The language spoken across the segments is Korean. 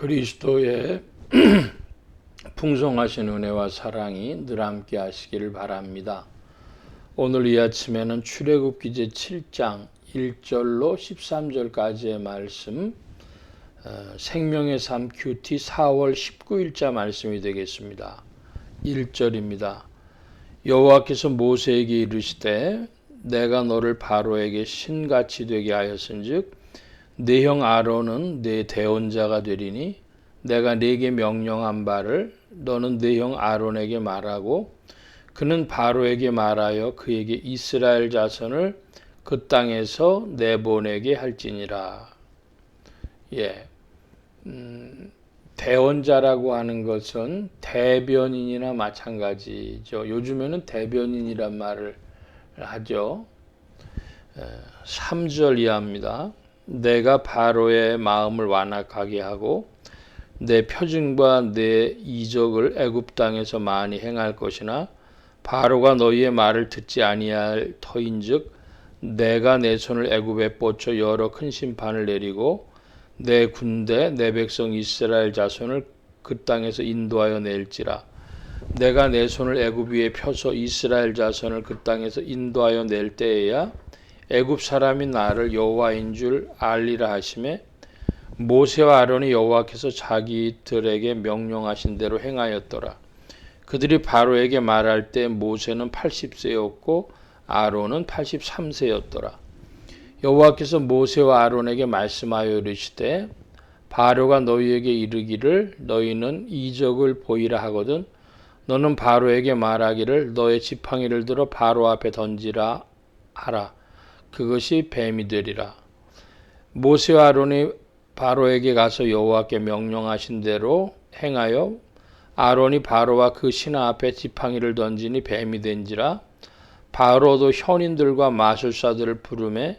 그리스도의 풍성하신 은혜와 사랑이 늘 함께 하시기를 바랍니다. 오늘 이 아침에는 출애굽기 제 7장 1절로 13절까지의 말씀, 생명의 삶 큐티 4월 19일자 말씀이 되겠습니다. 1절입니다. 여호와께서 모세에게 이르시되 내가 너를 바로에게 신같이 되게 하였은즉 네 형 아론은 네 대언자가 되리니 내가 네게 명령한 바를 너는 네 형 아론에게 말하고 그는 바로에게 말하여 그에게 이스라엘 자손을 그 땅에서 내보내게 할지니라. 대언자라고 하는 것은 대변인이나 마찬가지죠. 요즘에는 대변인이란 말을 하죠. 3절 이하입니다. 내가 바로의 마음을 완악하게 하고 내 표징과 내 이적을 애굽 땅에서 많이 행할 것이나 바로가 너희의 말을 듣지 아니할 터인즉 내가 내 손을 애굽에 뻗쳐 여러 큰 심판을 내리고 내 군대 내 백성 이스라엘 자손을 그 땅에서 인도하여 낼지라. 내가 내 손을 애굽 위에 펴서 이스라엘 자손을 그 땅에서 인도하여 낼 때에야 애굽 사람이 나를 여호와인 줄 알리라 하시매 모세와 아론이 여호와께서 자기들에게 명령하신 대로 행하였더라. 그들이 바로에게 말할 때 모세는 80세였고 아론은 83세였더라. 여호와께서 모세와 아론에게 말씀하여 이르시되 바로가 너희에게 이르기를 너희는 이적을 보이라 하거든 너는 바로에게 말하기를 너의 지팡이를 들어 바로 앞에 던지라 하라. 그것이 뱀이 되리라. 모세와 아론이 바로에게 가서 여호와께 명령하신 대로 행하여 아론이 바로와 그 신하 앞에 지팡이를 던지니 뱀이 된지라. 바로도 현인들과 마술사들을 부르매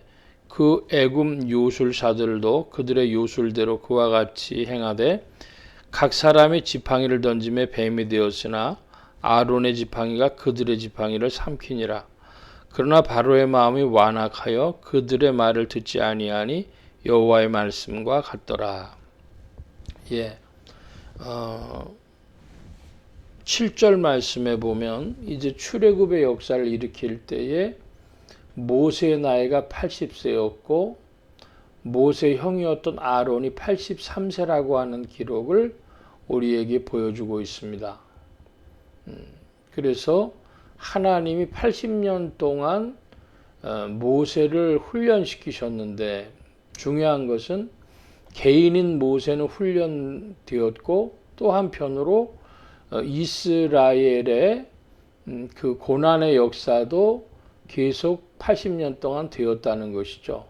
그 애굽 요술사들도 그들의 요술대로 그와 같이 행하되 각 사람이 지팡이를 던짐에 뱀이 되었으나 아론의 지팡이가 그들의 지팡이를 삼키니라. 그러나 바로의 마음이 완악하여 그들의 말을 듣지 아니하니 여호와의 말씀과 같더라. 7절 말씀에 보면 이제 출애굽의 역사를 일으킬 때에 모세의 나이가 80세였고 모세의 형이었던 아론이 83세라고 하는 기록을 우리에게 보여주고 있습니다. 그래서 하나님이 80년 동안 모세를 훈련시키셨는데 중요한 것은 개인인 모세는 훈련되었고 또 한편으로 이스라엘의 그 고난의 역사도 계속 80년 동안 되었다는 것이죠.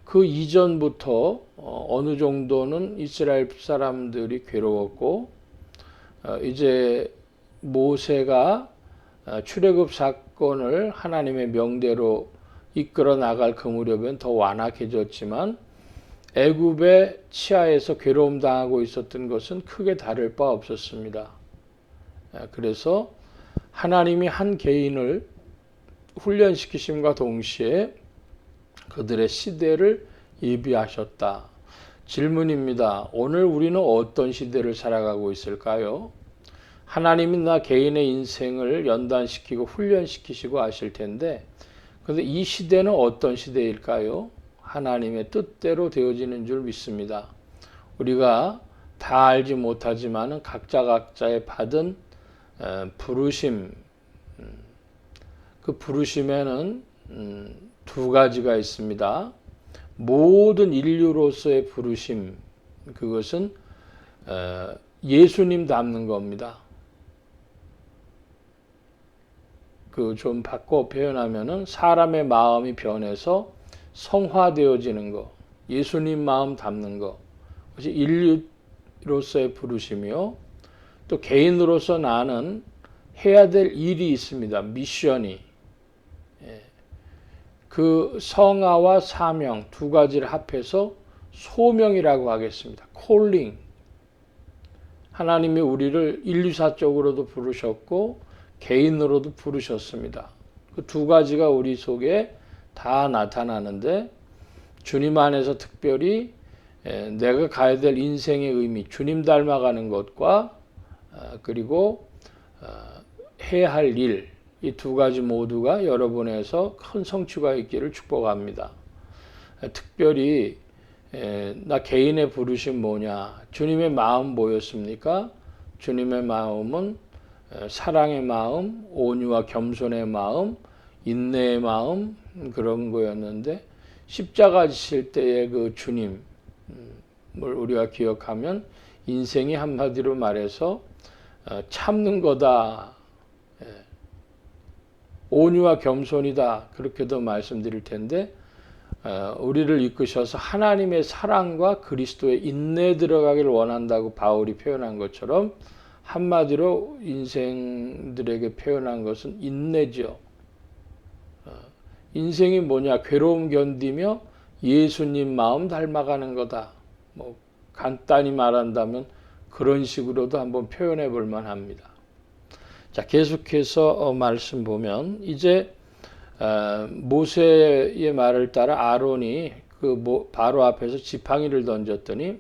그 이전부터 어느 정도는 이스라엘 사람들이 괴로웠고 이제 모세가 출애굽 사건을 하나님의 명대로 이끌어 나갈 그 무렵엔 더 완악해졌지만 애굽의 치하에서 괴로움 당하고 있었던 것은 크게 다를 바 없었습니다. 그래서 하나님이 한 개인을 훈련시키심과 동시에 그들의 시대를 예비하셨다. 질문입니다. 오늘 우리는 어떤 시대를 살아가고 있을까요? 하나님이 나 개인의 인생을 연단시키고 훈련시키시고 하실 텐데 그런데 이 시대는 어떤 시대일까요? 하나님의 뜻대로 되어지는 줄 믿습니다. 우리가 다 알지 못하지만 각자의 받은 부르심, 그 부르심에는 두 가지가 있습니다. 모든 인류로서의 부르심, 그것은 예수님 닮는 겁니다. 그 좀 바꿔 표현하면은 사람의 마음이 변해서 성화되어지는 거, 예수님 마음 담는 거, 그것이 인류로서의 부르심이요. 또 개인으로서 나는 해야 될 일이 있습니다. 미션이. 그 성화와 사명 두 가지를 합해서 소명이라고 하겠습니다. 콜링. 하나님이 우리를 인류사적으로도 부르셨고 개인으로도 부르셨습니다. 그 두 가지가 우리 속에 다 나타나는데 주님 안에서 특별히 내가 가야 될 인생의 의미, 주님 닮아가는 것과 그리고 해야 할 일, 이 두 가지 모두가 여러분에서 큰 성취가 있기를 축복합니다. 특별히 나 개인의 부르심 뭐냐? 주님의 마음 뭐였습니까? 주님의 마음은 사랑의 마음, 온유와 겸손의 마음, 인내의 마음 그런 거였는데 십자가 지실 때의 그 주님을 우리가 기억하면 인생이 한마디로 말해서 참는 거다. 온유와 겸손이다. 그렇게도 말씀드릴 텐데 우리를 이끄셔서 하나님의 사랑과 그리스도의 인내에 들어가기를 원한다고 바울이 표현한 것처럼 한마디로 인생들에게 표현한 것은 인내죠. 인생이 뭐냐? 괴로움 견디며 예수님 마음 닮아가는 거다. 뭐 간단히 말한다면 그런 식으로도 한번 표현해 볼 만합니다. 자, 계속해서 말씀 보면 이제 모세의 말을 따라 아론이 그 바로 앞에서 지팡이를 던졌더니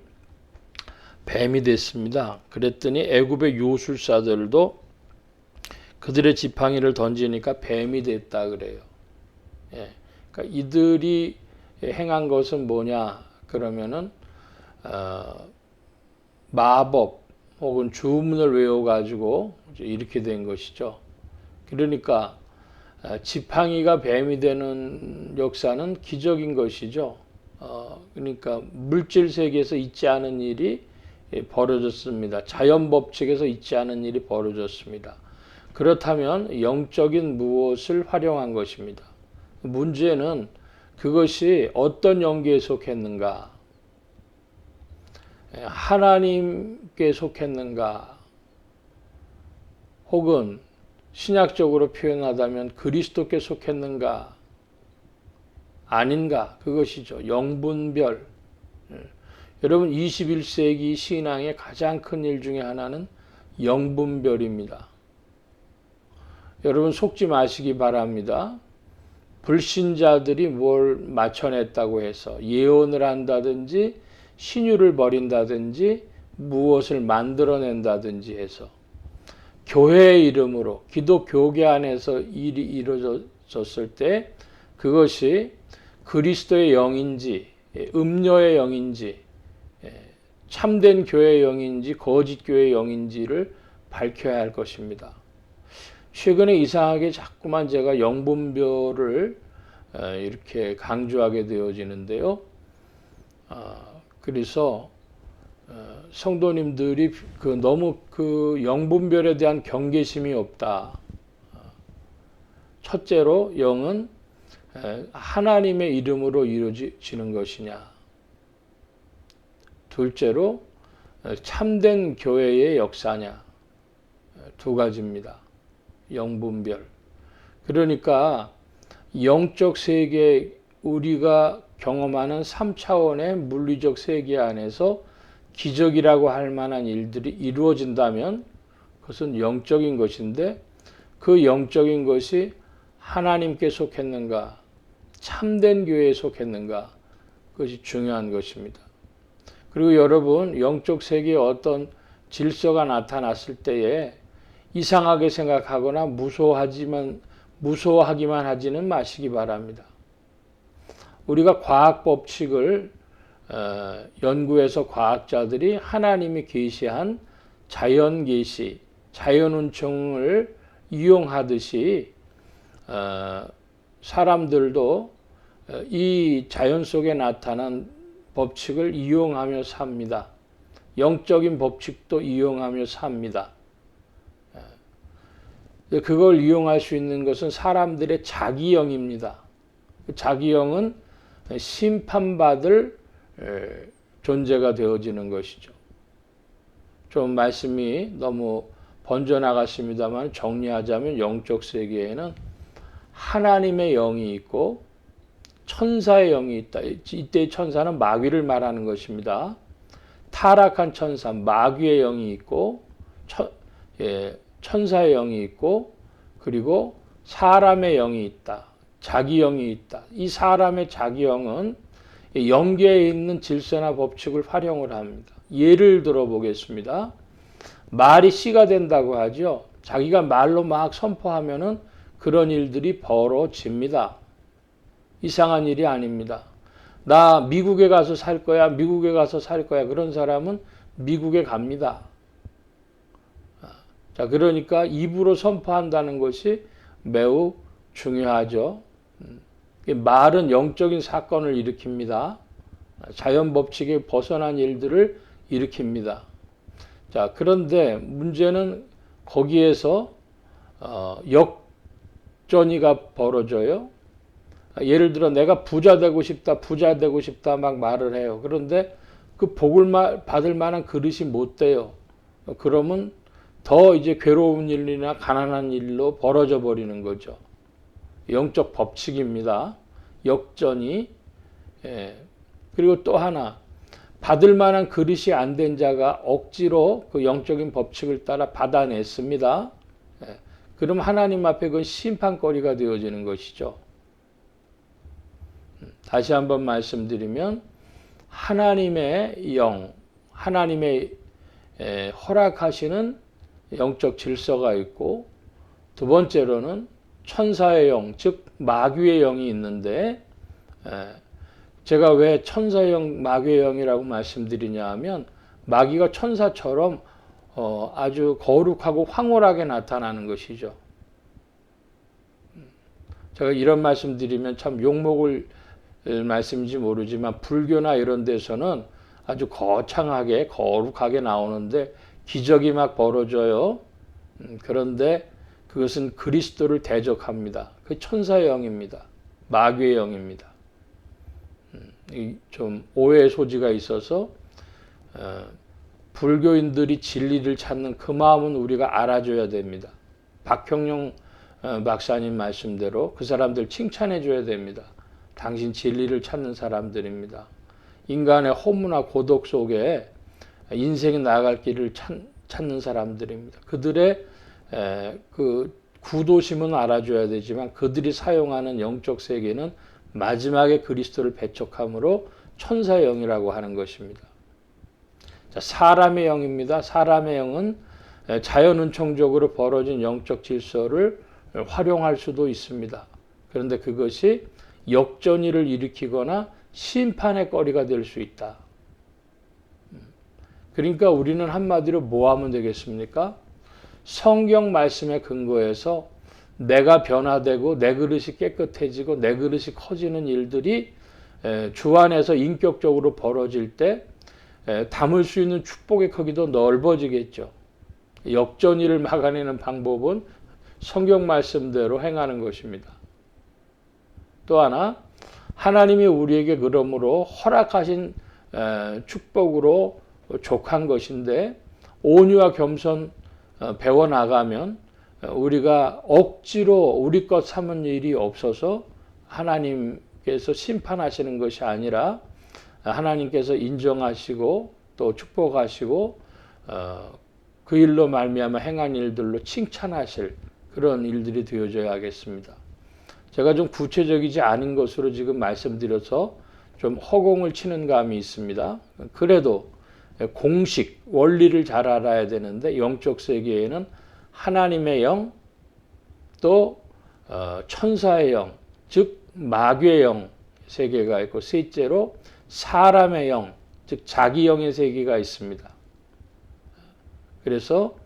뱀이 됐습니다. 그랬더니 애굽의 요술사들도 그들의 지팡이를 던지니까 뱀이 됐다 그래요. 그러니까 이들이 행한 것은 뭐냐? 그러면은 마법 혹은 주문을 외워가지고 이렇게 된 것이죠. 그러니까 지팡이가 뱀이 되는 역사는 기적인 것이죠. 그러니까 물질 세계에서 있지 않은 일이 벌어졌습니다. 자연 법칙에서 있지 않은 일이 벌어졌습니다. 그렇다면 영적인 무엇을 활용한 것입니다. 문제는 그것이 어떤 영계에 속했는가? 하나님께 속했는가? 혹은 신약적으로 표현하자면 그리스도께 속했는가? 아닌가? 그것이죠. 영분별. 여러분 21세기 신앙의 가장 큰 일 중에 하나는 영분별입니다. 여러분 속지 마시기 바랍니다. 불신자들이 뭘 맞춰냈다고 해서 예언을 한다든지 신유를 버린다든지 무엇을 만들어낸다든지 해서 교회의 이름으로 기독교계 안에서 일이 이루어졌을 때 그것이 그리스도의 영인지 음료의 영인지 참된 교회의 영인지 거짓 교회의 영인지를 밝혀야 할 것입니다. 최근에 이상하게 자꾸만 제가 영분별을 이렇게 강조하게 되어지는데요. 그래서 성도님들이 너무 그 영분별에 대한 경계심이 없다. 첫째로 영은 하나님의 이름으로 이루어지는 것이냐. 둘째로 참된 교회의 역사냐. 두 가지입니다. 영분별. 그러니까 영적 세계 우리가 경험하는 3차원의 물리적 세계 안에서 기적이라고 할 만한 일들이 이루어진다면 그것은 영적인 것인데 그 영적인 것이 하나님께 속했는가, 참된 교회에 속했는가, 그것이 중요한 것입니다. 그리고 여러분 영적 세계에 어떤 질서가 나타났을 때에 이상하게 생각하거나 무서워하기만 하지는 마시기 바랍니다. 우리가 과학 법칙을 연구해서 과학자들이 하나님이 계시한 자연 계시, 자연 운총을 이용하듯이 사람들도 이 자연 속에 나타난 법칙을 이용하며 삽니다. 영적인 법칙도 이용하며 삽니다. 그걸 이용할 수 있는 것은 사람들의 자기영입니다. 자기영은 심판받을 존재가 되어지는 것이죠. 좀 말씀이 너무 번져나갔습니다만 정리하자면 영적 세계에는 하나님의 영이 있고 천사의 영이 있다. 이때 천사는 마귀를 말하는 것입니다. 타락한 천사, 마귀의 영이 있고 천사의 영이 있고 그리고 사람의 영이 있다. 자기 영이 있다. 이 사람의 자기 영은 이 영계에 있는 질서나 법칙을 활용을 합니다. 예를 들어 보겠습니다. 말이 씨가 된다고 하죠. 자기가 말로 막 선포하면은 그런 일들이 벌어집니다. 이상한 일이 아닙니다. 나 미국에 가서 살 거야, 미국에 가서 살 거야. 그런 사람은 미국에 갑니다. 자, 그러니까 입으로 선포한다는 것이 매우 중요하죠. 말은 영적인 사건을 일으킵니다. 자연 법칙에 벗어난 일들을 일으킵니다. 자, 그런데 문제는 거기에서 역전이가 벌어져요. 예를 들어 내가 부자 되고 싶다, 부자 되고 싶다 막 말을 해요. 그런데 그 복을 받을 만한 그릇이 못 돼요. 그러면 더 이제 괴로운 일이나 가난한 일로 벌어져 버리는 거죠. 영적 법칙입니다. 역전이. 그리고 또 하나, 받을 만한 그릇이 안 된 자가 억지로 그 영적인 법칙을 따라 받아냈습니다. 그럼 하나님 앞에 그건 심판거리가 되어지는 것이죠. 다시 한번 말씀드리면 하나님의 영, 하나님의 허락하시는 영적 질서가 있고, 두 번째로는 천사의 영, 즉 마귀의 영이 있는데, 제가 왜 천사의 영, 마귀의 영이라고 말씀드리냐 하면 마귀가 천사처럼 아주 거룩하고 황홀하게 나타나는 것이죠. 제가 이런 말씀 드리면 참 욕먹을 말씀인지 모르지만 불교나 이런 데서는 아주 거창하게 거룩하게 나오는데 기적이 막 벌어져요. 그런데 그것은 그리스도를 대적합니다. 그 천사의 영입니다. 마귀의 영입니다. 좀 오해의 소지가 있어서 불교인들이 진리를 찾는 그 마음은 우리가 알아줘야 됩니다. 박형룡 박사님 말씀대로 그 사람들 칭찬해 줘야 됩니다. 당신 진리를 찾는 사람들입니다. 인간의 허무나 고독 속에 인생이 나아갈 길을 찾는 사람들입니다. 그들의 그 구도심은 알아줘야 되지만 그들이 사용하는 영적 세계는 마지막에 그리스도를 배척함으로 천사의 영이라고 하는 것입니다. 자, 사람의 영입니다. 사람의 영은 자연운총적으로 벌어진 영적 질서를 활용할 수도 있습니다. 그런데 그것이 역전이를 일으키거나 심판의 거리가 될 수 있다. 그러니까 우리는 한마디로 뭐 하면 되겠습니까? 성경 말씀에 근거해서 내가 변화되고 내 그릇이 깨끗해지고 내 그릇이 커지는 일들이 주 안에서 인격적으로 벌어질 때 담을 수 있는 축복의 크기도 넓어지겠죠. 역전이를 막아내는 방법은 성경 말씀대로 행하는 것입니다. 또 하나, 하나님이 우리에게 그러므로 허락하신 축복으로 족한 것인데 온유와 겸손 배워나가면 우리가 억지로 우리 것 삼은 일이 없어서 하나님께서 심판하시는 것이 아니라 하나님께서 인정하시고 또 축복하시고 그 일로 말미암아 행한 일들로 칭찬하실 그런 일들이 되어져야겠습니다. 제가 좀 구체적이지 않은 것으로 지금 말씀드려서 좀 허공을 치는 감이 있습니다. 그래도 공식, 원리를 잘 알아야 되는데 영적 세계에는 하나님의 영, 또 천사의 영, 즉 마귀의 영 세계가 있고 셋째로 사람의 영, 즉 자기 영의 세계가 있습니다. 그래서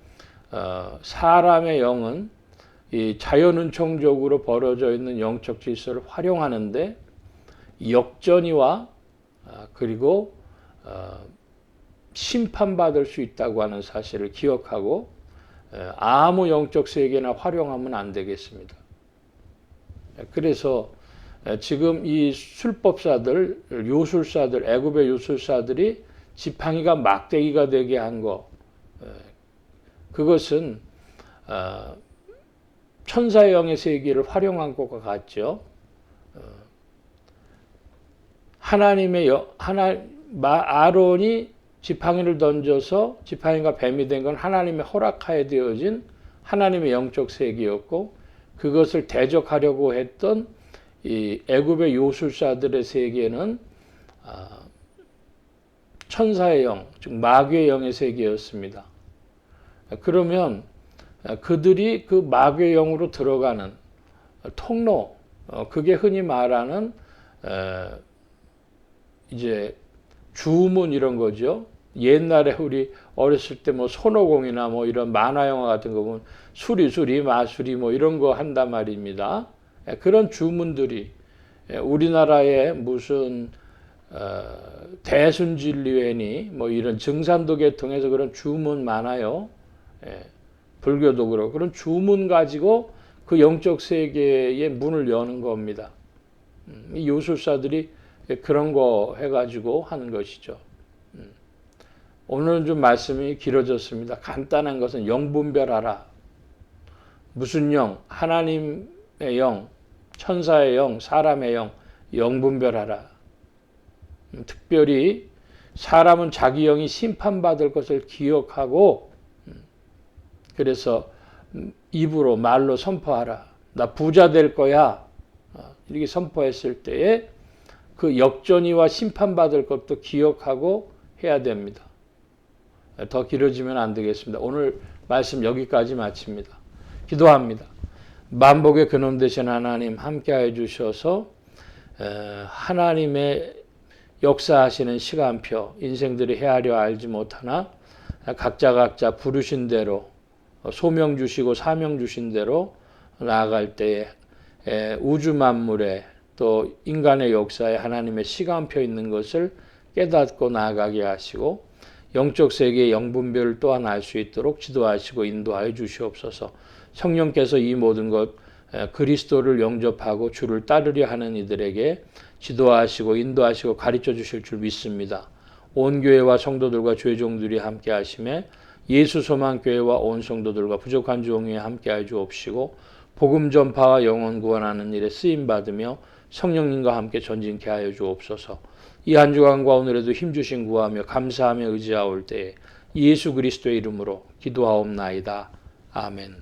사람의 영은 이 자연운총적으로 벌어져 있는 영적 질서를 활용하는데 역전이와 그리고 심판받을 수 있다고 하는 사실을 기억하고 아무 영적 세계나 활용하면 안 되겠습니다. 그래서 지금 이 술법사들, 요술사들, 애굽의 요술사들이 지팡이가 막대기가 되게 한 거, 그것은 천사의 영의 세계를 활용한 것과 같죠. 아론이 지팡이를 던져서 지팡이가 뱀이 된 건 하나님의 허락하에 되어진 하나님의 영적 세계였고 그것을 대적하려고 했던 이 애굽의 요술사들의 세계는 천사의 영, 즉 마귀의 영의 세계였습니다. 그러면 그들이 그 마귀의 영으로 들어가는 통로, 그게 흔히 말하는 이제 주문 이런 거죠. 옛날에 우리 어렸을 때 뭐 손오공이나 뭐 이런 만화 영화 같은 거 보면 수리수리 마수리 뭐 이런 거 한단 말입니다. 그런 주문들이 우리나라에 무슨 대순진리회니 뭐 이런 증산도 계통에서 그런 주문 많아요. 불교도 그렇고 그런 주문 가지고 그 영적 세계의 문을 여는 겁니다. 이 요술사들이 그런 거 해가지고 하는 것이죠. 오늘은 좀 말씀이 길어졌습니다. 간단한 것은 영 분별하라. 무슨 영? 하나님의 영, 천사의 영, 사람의 영, 영 분별하라. 특별히 사람은 자기 영이 심판받을 것을 기억하고 그래서 입으로 말로 선포하라. 나 부자 될 거야. 이렇게 선포했을 때에 그 역전이와 심판받을 것도 기억하고 해야 됩니다. 더 길어지면 안 되겠습니다. 오늘 말씀 여기까지 마칩니다. 기도합니다. 만복의 근원 되신 하나님 함께해 주셔서 하나님의 역사하시는 시간표 인생들이 헤아려 알지 못하나 각자 부르신 대로 소명 주시고 사명 주신 대로 나아갈 때에 우주 만물에 또 인간의 역사에 하나님의 시간표 있는 것을 깨닫고 나아가게 하시고 영적 세계의 영분별을 또한 알 수 있도록 지도하시고 인도하여 주시옵소서. 성령께서 이 모든 것 그리스도를 영접하고 주를 따르려 하는 이들에게 지도하시고 인도하시고 가르쳐 주실 줄 믿습니다. 온 교회와 성도들과 주의 종들이 함께 하심에 예수 소망 교회와 온 성도들과 부족한 종에 함께 하여 주옵시고 복음 전파와 영혼 구원하는 일에 쓰임 받으며 성령님과 함께 전진케 하여 주옵소서. 이 한 주간과 오늘에도 힘주신 구하며 감사하며 의지하올 때에 예수 그리스도의 이름으로 기도하옵나이다. 아멘.